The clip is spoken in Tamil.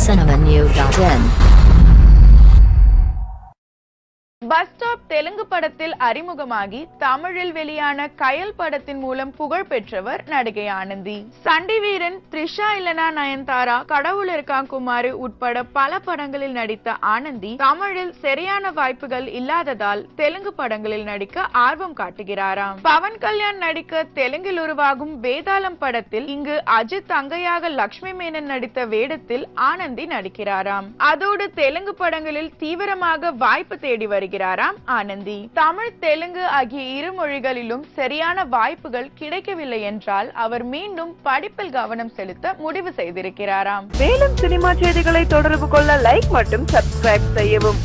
cinemanew.in. பஸ் ஸ்டாப் தெலுங்கு படத்தில் அறிமுகமாகி தமிழில் வெளியான கயல் படத்தின் மூலம் புகழ் பெற்றவர் நடிகை ஆனந்தி. சண்டி வீரன், த்ரிஷா இல்லனா நயன்தாரா, கடவுள் இருக்கா குமாரி உட்பட பல படங்களில் நடித்த ஆனந்தி தமிழில் சரியான வாய்ப்புகள் இல்லாததால் தெலுங்கு படங்களில் நடிக்க ஆர்வம் காட்டுகிறாராம். பவன் கல்யாண் நடிக்க தெலுங்கில் உருவாகும் வேதாளம் படத்தில் இங்கு அஜித் தங்கையாக லட்சுமி மேனன் நடித்த வேடத்தில் ஆனந்தி நடிக்கிறாராம். அதோடு தெலுங்கு படங்களில் தீவிரமாக வாய்ப்பு தேடி வருகிறார் ஆனந்தி. தமிழ், தெலுங்கு ஆகிய இரு மொழிகளிலும் சரியான வாய்ப்புகள் கிடைக்கவில்லை என்றால் அவர் மீண்டும் படிப்பில் கவனம் செலுத்த முடிவு செய்திருக்கிறாராம். மேலும் சினிமா செய்திகளை தொடர்பு கொள்ள லைக் மற்றும் சப்ஸ்கிரைப் செய்யவும்.